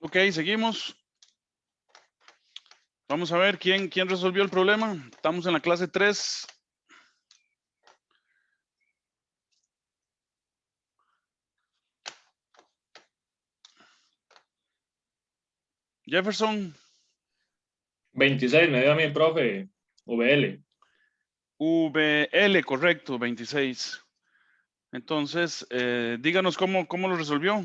Ok, seguimos. Vamos a ver quién resolvió el problema. Estamos en la clase 3. Jefferson. 26, me dio a mí el profe. VL. VL, correcto, 26. Entonces, díganos cómo lo resolvió.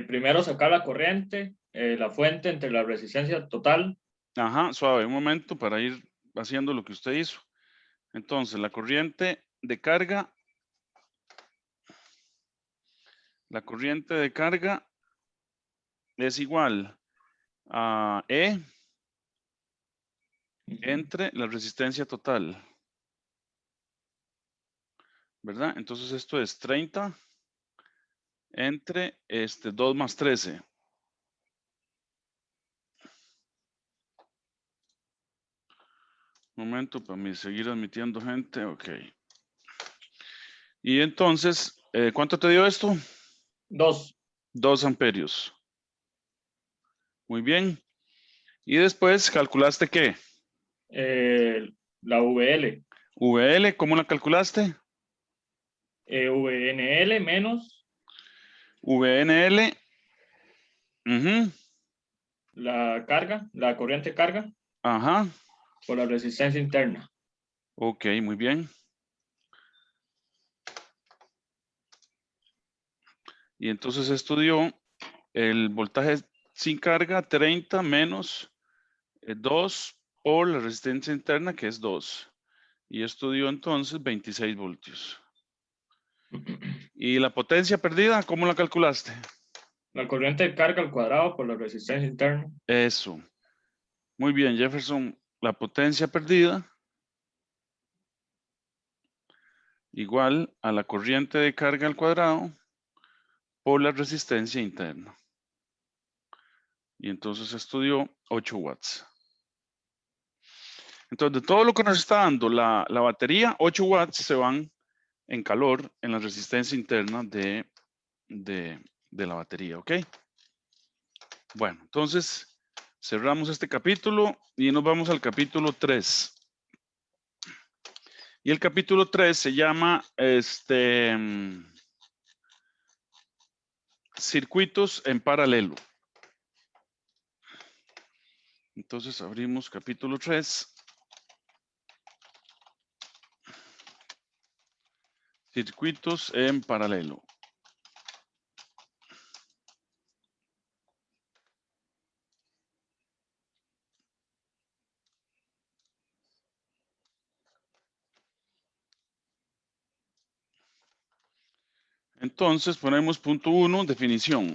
Primero sacar la corriente, la fuente entre la resistencia total. Ajá, suave, un momento para ir haciendo lo que usted hizo. Entonces, la corriente de carga es igual a E entre la resistencia total, ¿verdad? Entonces, esto es 30 entre 2 más 13. Momento para mí seguir admitiendo gente, ok. Y entonces, ¿cuánto te dio esto? 2. 2 amperios. Muy bien. Y después, ¿calculaste qué? La VL. VL, ¿cómo la calculaste? VNL menos VNL. Ujú, la carga, la corriente carga, ajá. por la resistencia interna. Ok, muy bien. Y entonces esto dio el voltaje sin carga 30 menos 2 por la resistencia interna, que es 2. Y esto dio entonces 26 voltios. ¿Y la potencia perdida, cómo la calculaste? La corriente carga al cuadrado por la resistencia interna. Eso. Muy bien, Jefferson. La potencia perdida igual a la corriente de carga al cuadrado por la resistencia interna. Y entonces esto dio 8 watts. Entonces, de todo lo que nos está dando la batería, 8 watts se van en calor en la resistencia interna de la batería, ¿ok? Bueno, entonces cerramos este capítulo y nos vamos al capítulo 3. Y el capítulo 3 se llama circuitos en paralelo. Entonces abrimos capítulo 3. Circuitos en paralelo. Entonces ponemos punto 1, definición.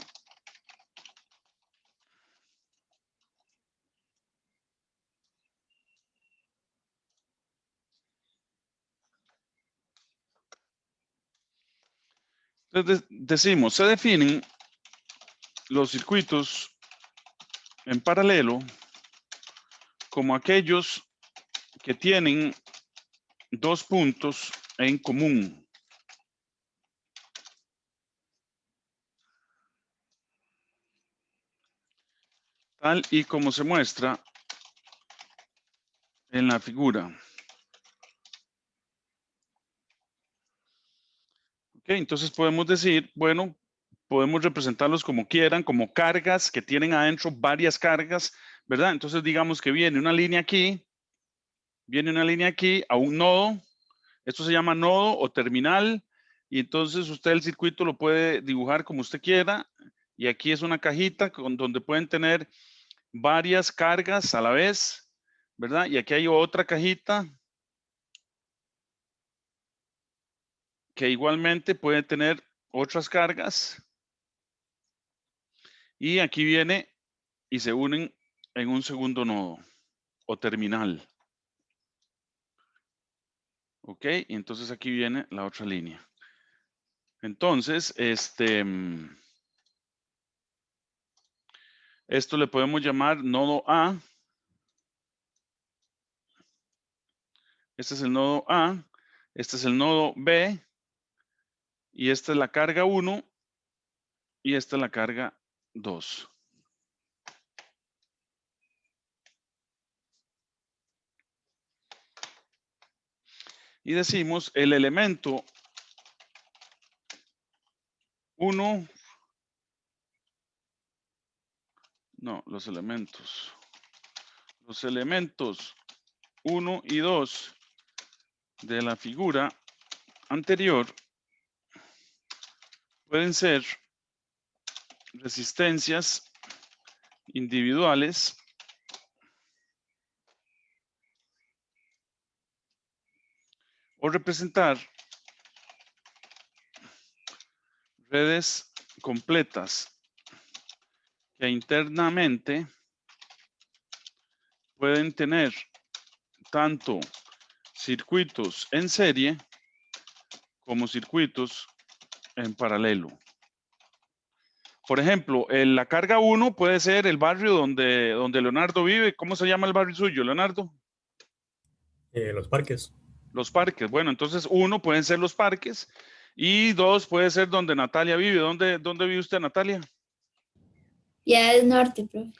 Entonces decimos, se definen los circuitos en paralelo como aquellos que tienen dos puntos en común. Tal y como se muestra en la figura. Ok, entonces podemos decir, bueno, podemos representarlos como quieran, como cargas que tienen adentro varias cargas, ¿verdad? Entonces digamos que viene una línea aquí a un nodo. Esto se llama nodo o terminal. Y entonces usted el circuito lo puede dibujar como usted quiera. Y aquí es una cajita donde pueden tener varias cargas a la vez, ¿verdad? Y aquí hay otra cajita que igualmente puede tener otras cargas. Y aquí viene y se unen en un segundo nodo o terminal. Ok, y entonces aquí viene la otra línea. Entonces, esto le podemos llamar nodo A. Este es el nodo A, este es el nodo B, y esta es la carga 1, y esta es la carga 2. y decimos el elemento 1, no, los elementos 1 y 2 de la figura anterior pueden ser resistencias individuales o representar redes completas que internamente pueden tener tanto circuitos en serie como circuitos en paralelo. Por ejemplo, la carga 1 puede ser el barrio donde Leonardo vive. ¿Cómo se llama el barrio suyo, Leonardo? Los parques. Los parques. Bueno, entonces 1 pueden ser los parques y 2 puede ser donde Natalia vive. ¿Dónde vive usted, Natalia? Piedades Norte, profe.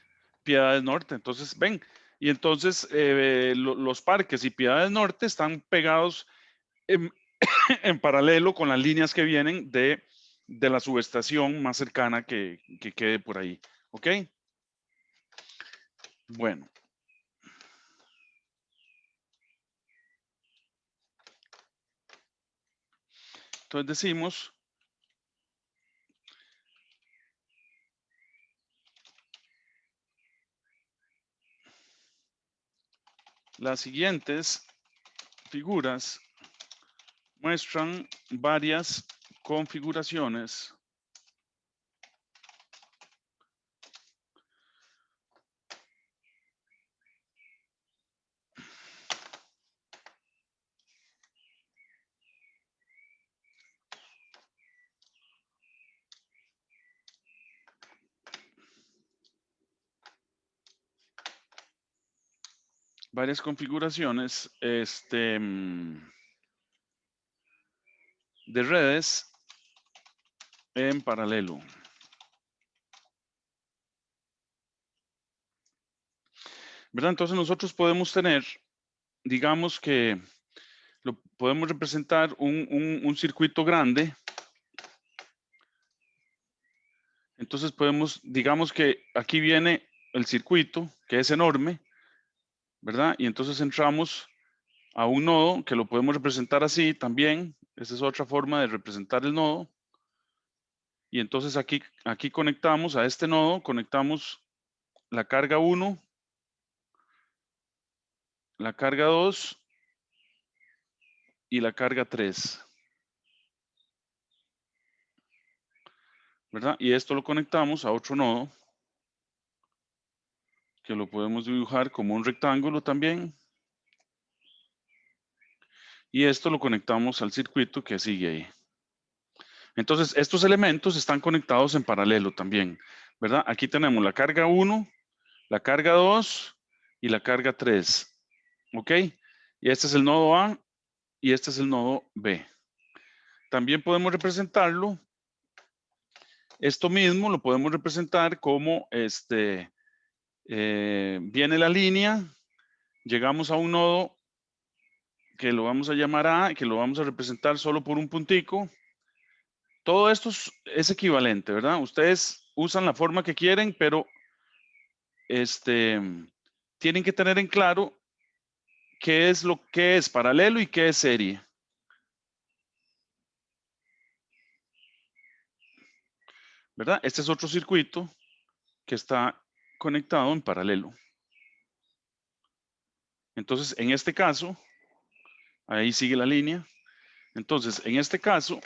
Piedades Norte. Entonces, ven, y entonces los parques y Piedades Norte están pegados en, en paralelo con las líneas que vienen de la subestación más cercana que quede por ahí. ¿Ok? Bueno. Entonces decimos las siguientes figuras muestran varias configuraciones de redes en paralelo. ¿Verdad? Entonces nosotros podemos tener, digamos que podemos representar un circuito grande. Entonces podemos, digamos que aquí viene el circuito, que es enorme, ¿verdad? Y entonces entramos a un nodo que lo podemos representar así también. Esa es otra forma de representar el nodo. Y entonces aquí conectamos a este nodo, conectamos la carga 1, la carga 2 y la carga 3. ¿Verdad? Y esto lo conectamos a otro nodo, que lo podemos dibujar como un rectángulo también. Y esto lo conectamos al circuito que sigue ahí. Entonces, estos elementos están conectados en paralelo también, ¿verdad? Aquí tenemos la carga 1, la carga 2 y la carga 3, ¿ok? Y este es el nodo A y este es el nodo B. También podemos representarlo, esto mismo lo podemos representar como viene la línea, llegamos a un nodo que lo vamos a llamar A, que lo vamos a representar solo por un puntico. Todo esto es equivalente, ¿verdad? Ustedes usan la forma que quieren, pero tienen que tener en claro qué es lo que es paralelo y qué es serie. ¿Verdad? Este es otro circuito que está conectado en paralelo. Entonces, en este caso, ahí sigue la línea. Entonces, en este caso,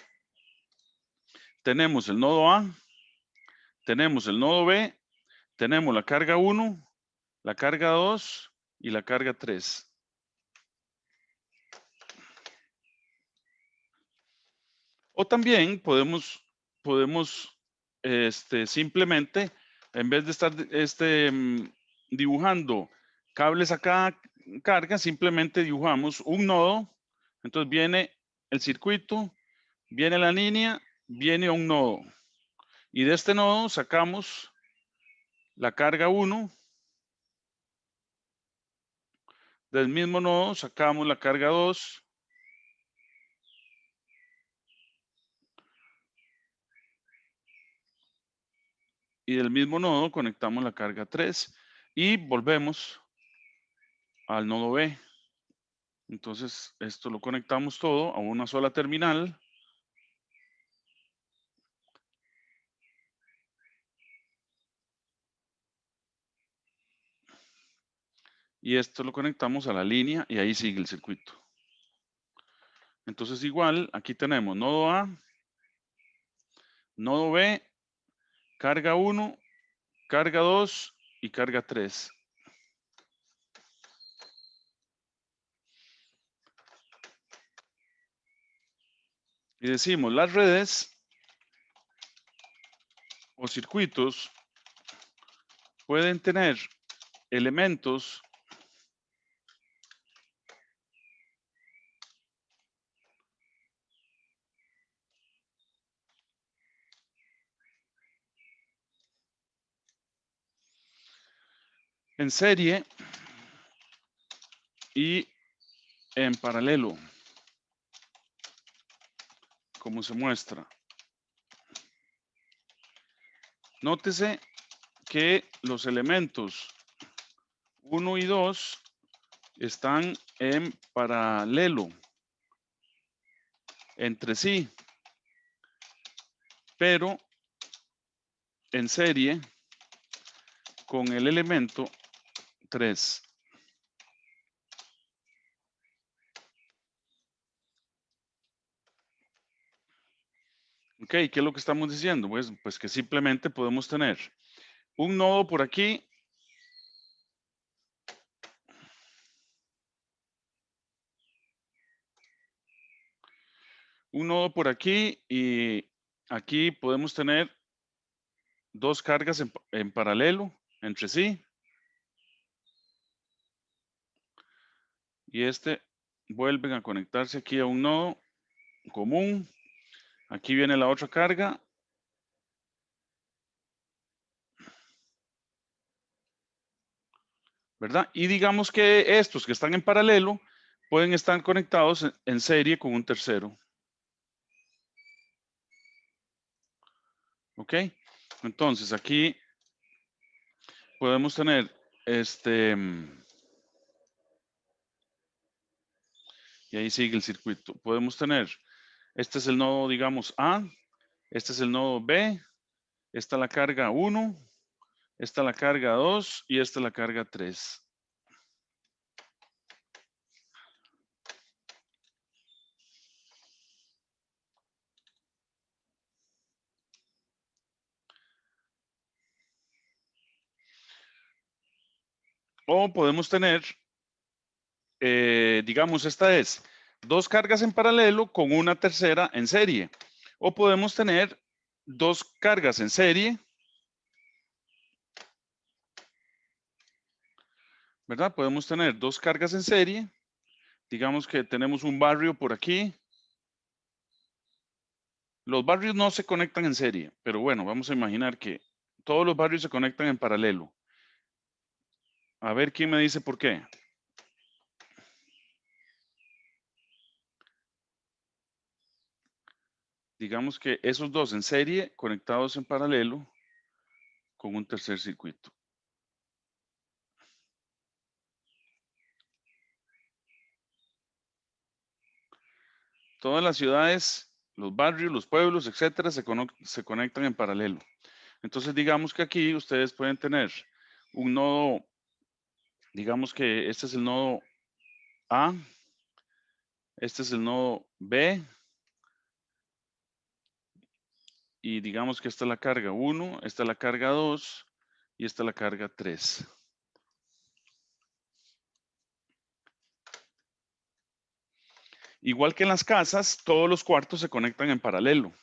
tenemos el nodo A, tenemos el nodo B, tenemos la carga 1, la carga 2 y la carga 3. O también podemos simplemente, en vez de estar dibujando cables a cada carga, simplemente dibujamos un nodo. Entonces viene el circuito, viene la línea, viene un nodo. Y de este nodo sacamos la carga 1. Del mismo nodo sacamos la carga 2 Y del mismo nodo conectamos la carga 3 y volvemos al nodo B. Entonces, esto lo conectamos todo a una sola terminal. Y esto lo conectamos a la línea y ahí sigue el circuito. Entonces, igual, aquí tenemos nodo A, nodo B, carga 1, carga 2 y carga 3. Y decimos, las redes o circuitos pueden tener elementos en serie y en paralelo, como se muestra. Nótese que los elementos 1 y 2 están en paralelo entre sí, pero en serie con el elemento 3. Ok, ¿qué es lo que estamos diciendo? Pues que simplemente podemos tener un nodo por aquí y aquí podemos tener dos cargas en paralelo entre sí. Y vuelven a conectarse aquí a un nodo común. Aquí viene la otra carga. ¿Verdad? Y digamos que estos que están en paralelo pueden estar conectados en serie con un tercero. ¿Ok? Entonces aquí podemos tener y ahí sigue el circuito. Podemos tener, este es el nodo, digamos, A, este es el nodo B, esta es la carga 1, esta es la carga 2 y esta es la carga 3. O podemos tener, digamos, esta es dos cargas en paralelo con una tercera en serie. O podemos tener dos cargas en serie, ¿verdad? Podemos tener dos cargas en serie. Digamos que tenemos un barrio por aquí. Los barrios no se conectan en serie, pero bueno, vamos a imaginar que todos los barrios se conectan en paralelo. A ver quién me dice por qué. Digamos que esos dos en serie conectados en paralelo con un tercer circuito. Todas las ciudades, los barrios, los pueblos, etcétera, se conectan en paralelo. Entonces, digamos que aquí ustedes pueden tener un nodo, digamos que este es el nodo A, este es el nodo B, y digamos que esta es la carga 1, esta es la carga 2 y esta es la carga 3. Igual que en las casas, todos los cuartos se conectan en paralelo.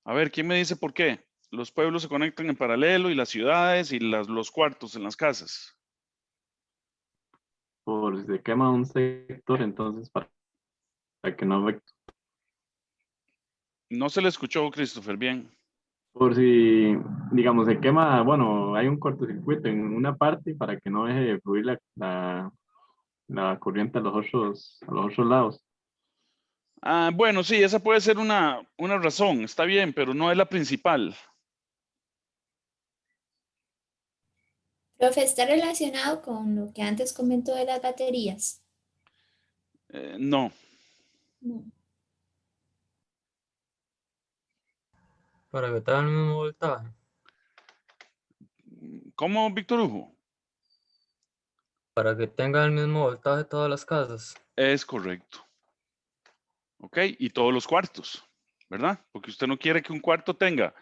A ver, ¿quién me dice por qué? Los pueblos se conectan en paralelo y las ciudades y los cuartos en las casas. Por si se quema un sector, entonces para que no afecte. No se le escuchó, Christopher, bien. Por si, digamos, se quema, bueno, hay un cortocircuito en una parte para que no deje de fluir la corriente a los otros lados. Bueno, sí, esa puede ser una razón, está bien, pero no es la principal. Profe, está relacionado con lo que antes comentó de las baterías. No. No. Para que tenga el mismo voltaje. ¿Cómo, Víctor Hugo? Para que tenga el mismo voltaje todas las casas. Es correcto. ¿Ok? Y todos los cuartos, ¿verdad? Porque usted no quiere que un cuarto tenga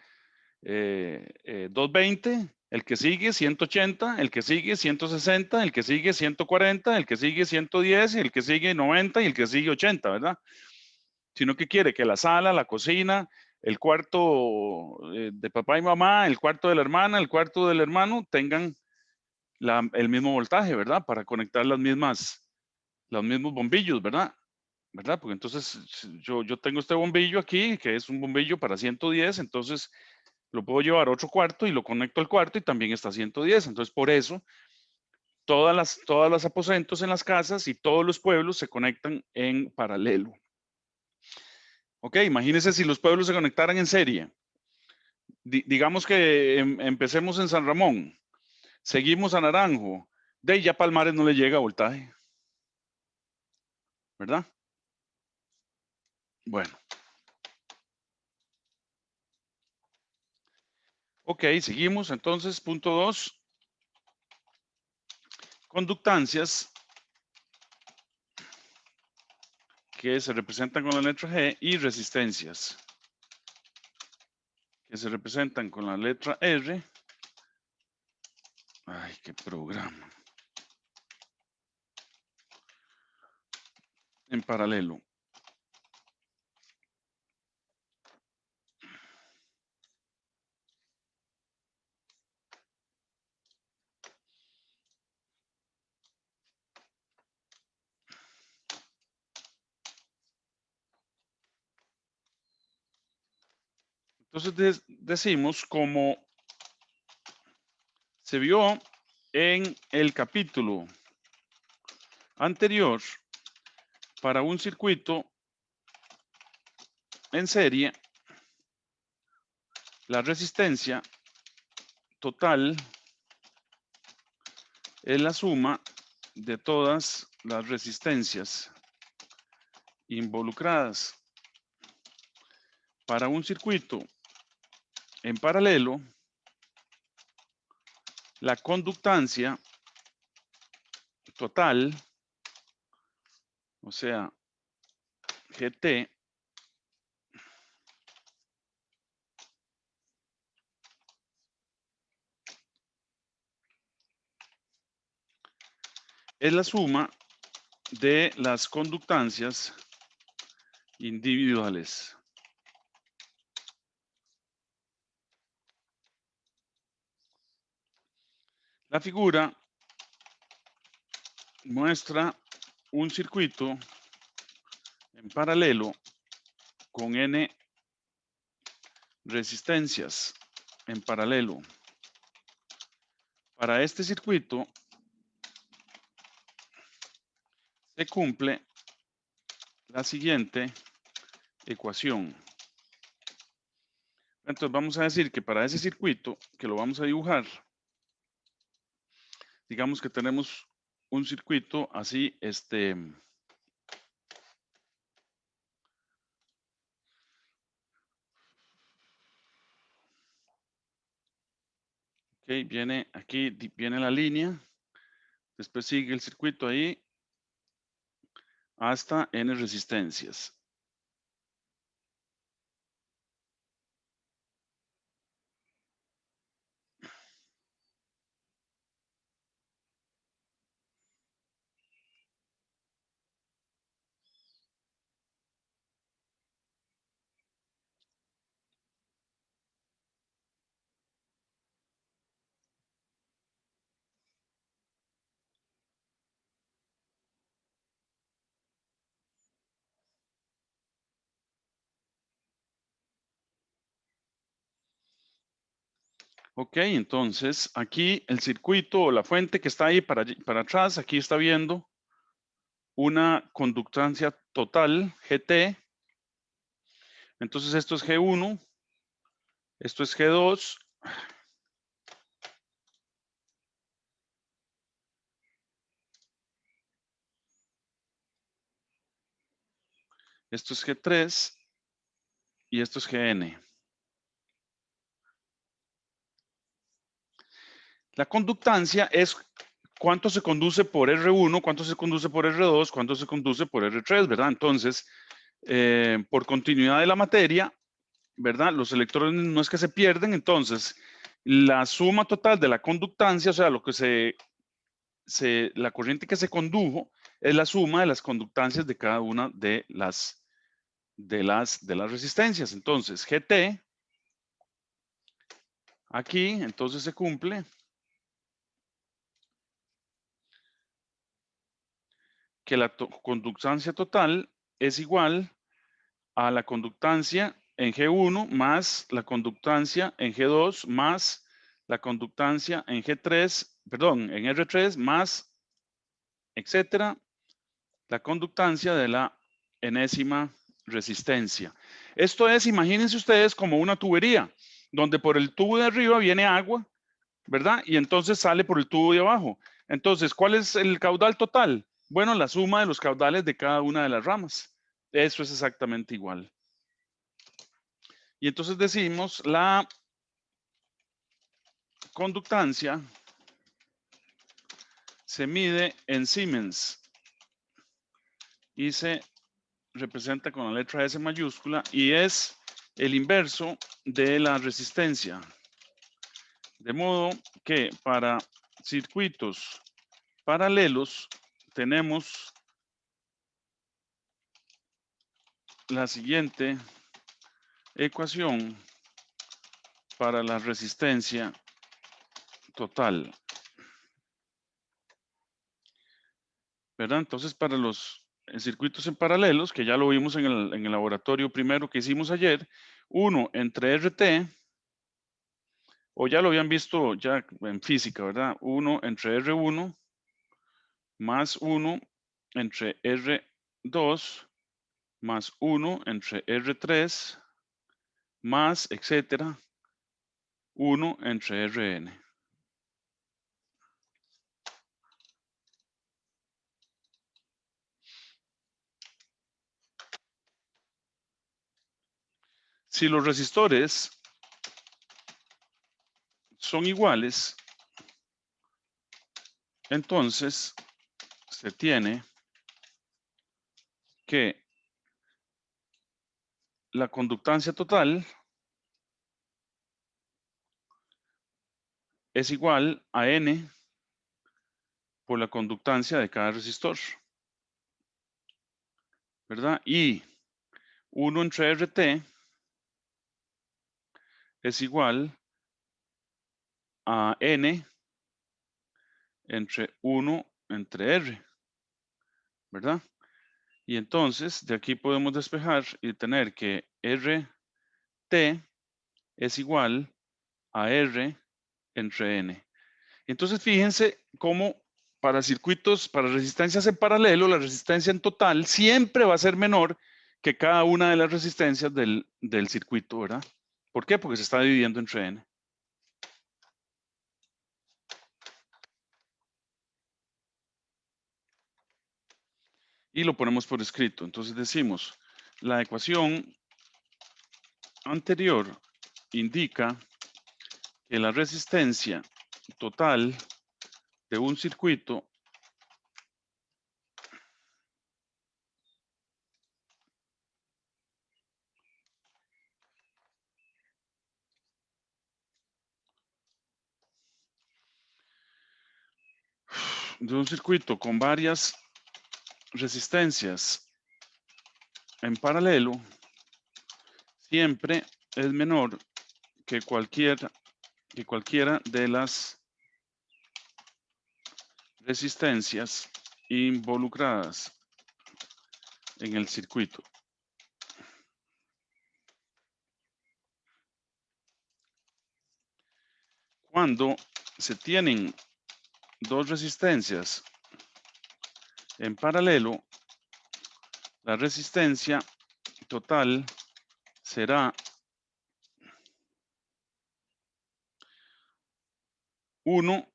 220, el que sigue 180, el que sigue 160, el que sigue 140, el que sigue 110, y el que sigue 90 y el que sigue 80, ¿verdad? Sino que quiere que la sala, la cocina, el cuarto de papá y mamá, el cuarto de la hermana, el cuarto del hermano tengan el mismo voltaje, ¿verdad? Para conectar los mismos bombillos, ¿verdad? ¿Verdad? Porque entonces yo tengo este bombillo aquí, que es un bombillo para 110, entonces lo puedo llevar a otro cuarto y lo conecto al cuarto y también está a 110. Entonces, por eso, todas las aposentos en las casas y todos los pueblos se conectan en paralelo. Ok, imagínense si los pueblos se conectaran en serie. Digamos que empecemos en San Ramón, seguimos a Naranjo, de ahí ya Palmares no le llega voltaje. ¿Verdad? Bueno. Ok, seguimos entonces, punto 2. Conductancias que se representan con la letra G y resistencias que se representan con la letra R. Ay, qué programa. En paralelo. Entonces decimos como se vio en el capítulo anterior, para un circuito en serie, la resistencia total es la suma de todas las resistencias involucradas. Para un circuito en paralelo, la conductancia total, o sea, GT, es la suma de las conductancias individuales. La figura muestra un circuito en paralelo con N resistencias en paralelo. Para este circuito se cumple la siguiente ecuación. Entonces vamos a decir que para ese circuito, que lo vamos a dibujar, digamos que tenemos un circuito así, ok, viene aquí, viene la línea, después sigue el circuito ahí, hasta N resistencias. Ok, entonces aquí el circuito o la fuente que está ahí para atrás, aquí está viendo una conductancia total, GT. Entonces esto es G1, esto es G2, Esto es G3 y esto es Gn. La conductancia es cuánto se conduce por R1, cuánto se conduce por R2, cuánto se conduce por R3, ¿verdad? Entonces, por continuidad de la materia, ¿verdad? Los electrones no es que se pierden, entonces la suma total de la conductancia, o sea, lo que la corriente que se condujo es la suma de las conductancias de cada una de las resistencias. Entonces, GT, aquí, entonces se cumple que la conductancia total es igual a la conductancia en G1 más la conductancia en G2 más la conductancia en G3, perdón, en R3 más, etcétera, la conductancia de la enésima resistencia. Esto es, imagínense ustedes como una tubería, donde por el tubo de arriba viene agua, ¿verdad? Y entonces sale por el tubo de abajo. Entonces, ¿cuál es el caudal total? Bueno, la suma de los caudales de cada una de las ramas. Eso es exactamente igual. Y entonces decimos la conductancia se mide en Siemens y se representa con la letra S mayúscula y es el inverso de la resistencia. De modo que para circuitos paralelos tenemos la siguiente ecuación para la resistencia total. ¿Verdad? Entonces, para los circuitos en paralelos, que ya lo vimos en el laboratorio primero que hicimos ayer, 1 entre RT, o ya lo habían visto ya en física, ¿verdad? 1 entre R1 más 1 entre R2 más 1 entre R3 más, etcétera, 1 entre Rn. Si los resistores son iguales, entonces se tiene que la conductancia total es igual a N por la conductancia de cada resistor, ¿verdad? Y 1 entre RT es igual a N entre 1 entre R, ¿verdad? Y entonces de aquí podemos despejar y tener que RT es igual a R entre N. Entonces fíjense cómo para circuitos, para resistencias en paralelo, la resistencia en total siempre va a ser menor que cada una de las resistencias del circuito, ¿verdad? ¿Por qué? Porque se está dividiendo entre N. Y lo ponemos por escrito. Entonces decimos, la ecuación anterior indica que la resistencia total de un circuito con varias resistencias en paralelo siempre es menor que cualquiera de las resistencias involucradas en el circuito. Cuando se tienen dos resistencias en paralelo, la resistencia total será 1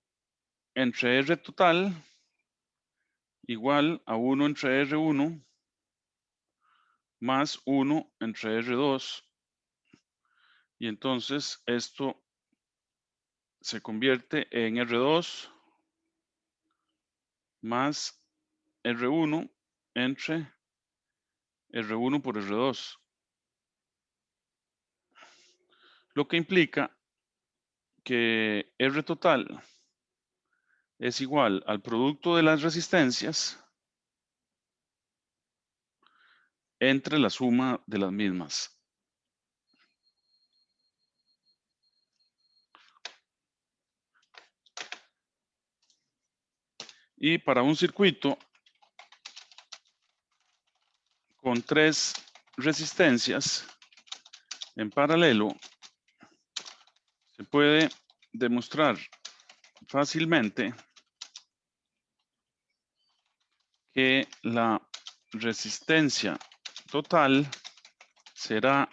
entre R total igual a 1 entre R1 más 1 entre R2. Y entonces esto se convierte en R2 más R1 entre R1 por R2. Lo que implica que R total es igual al producto de las resistencias entre la suma de las mismas. Y para un circuito con 3 resistencias en paralelo, se puede demostrar fácilmente que la resistencia total será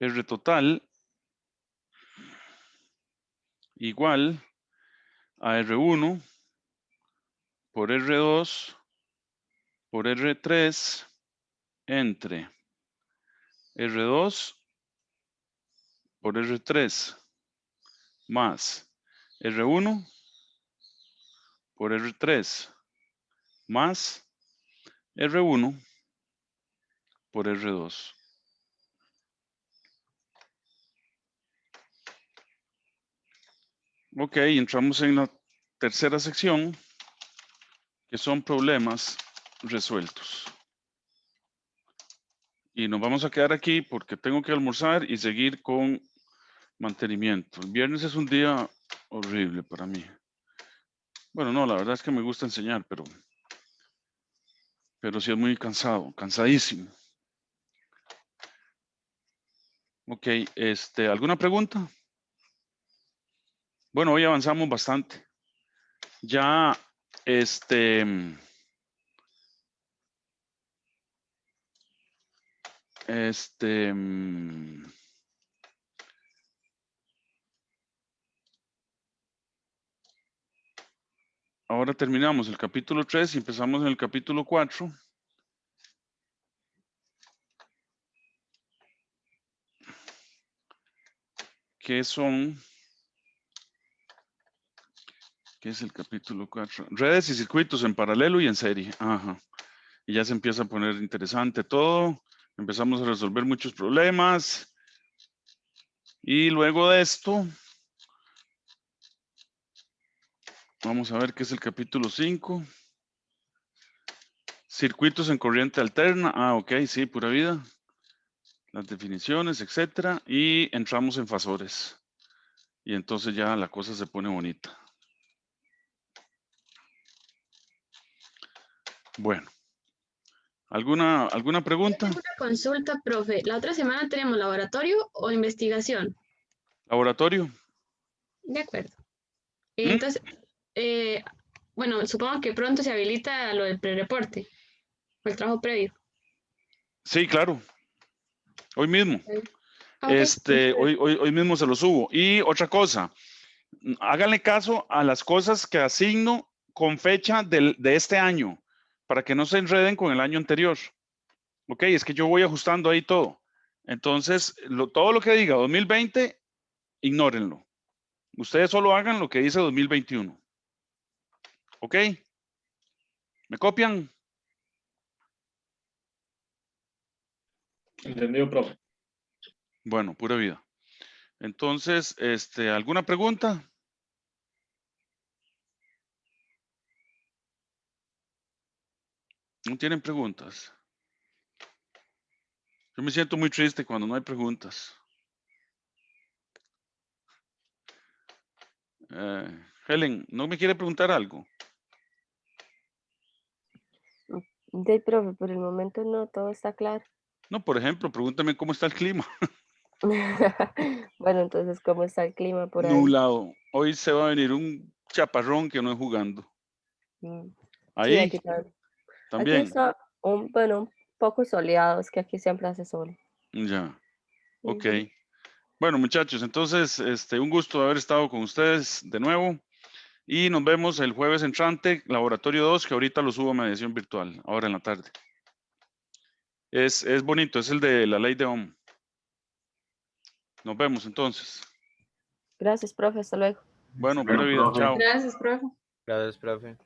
R total igual a R1 por R2 por R3 entre R2 por R3 más R1 por R3 más R1 por R2. Ok, entramos en la tercera sección, que son problemas resueltos. Y nos vamos a quedar aquí porque tengo que almorzar y seguir con mantenimiento. El viernes es un día horrible para mí. Bueno, no, la verdad es que me gusta enseñar, pero sí es muy cansado, cansadísimo. Ok, ¿alguna pregunta? Bueno, hoy avanzamos bastante. Ya, ahora terminamos el capítulo 3 y empezamos en el capítulo 4. ¿Qué es el capítulo 4? Redes y circuitos en paralelo y en serie. Ajá. Y ya se empieza a poner interesante todo. Empezamos a resolver muchos problemas. Y luego de esto, vamos a ver qué es el capítulo 5. Circuitos en corriente alterna. Ah, ok, sí, pura vida. Las definiciones, etcétera. Y entramos en fasores. Y entonces ya la cosa se pone bonita. Bueno. ¿Alguna pregunta? Tengo una consulta, profe. ¿La otra semana tenemos laboratorio o investigación? Laboratorio. De acuerdo. ¿Mm? Entonces, bueno, supongo que pronto se habilita lo del prereporte o el trabajo previo. Sí, claro. Hoy mismo. Ah, ok. Hoy mismo se lo subo. Y otra cosa, háganle caso a las cosas que asigno con fecha de este año, para que no se enreden con el año anterior. Ok, es que yo voy ajustando ahí todo. Entonces, todo lo que diga 2020, ignórenlo. Ustedes solo hagan lo que dice 2021. ¿Ok? ¿Me copian? Entendido, profe. Bueno, pura vida. Entonces, ¿alguna pregunta? ¿No tienen preguntas? Yo me siento muy triste cuando no hay preguntas. Helen, ¿no me quiere preguntar algo? De profe, por el momento no, todo está claro. No, por ejemplo, pregúntame cómo está el clima. Bueno, entonces, ¿cómo está el clima por ahí? Nublado. Hoy se va a venir un chaparrón que no es jugando. Sí, Ahí aquí también. Aquí también. está un poco soleado, es que aquí siempre hace sol. Ya. Ok. Bueno, muchachos, entonces, un gusto haber estado con ustedes de nuevo. Y nos vemos el jueves entrante, laboratorio 2, que ahorita lo subo a mediación virtual, ahora en la tarde. Es bonito, es el de la ley de Ohm. Nos vemos entonces. Gracias, profe. Hasta luego. Bueno, Bueno, pura vida, profe. chao. Gracias, profe. Gracias, profe.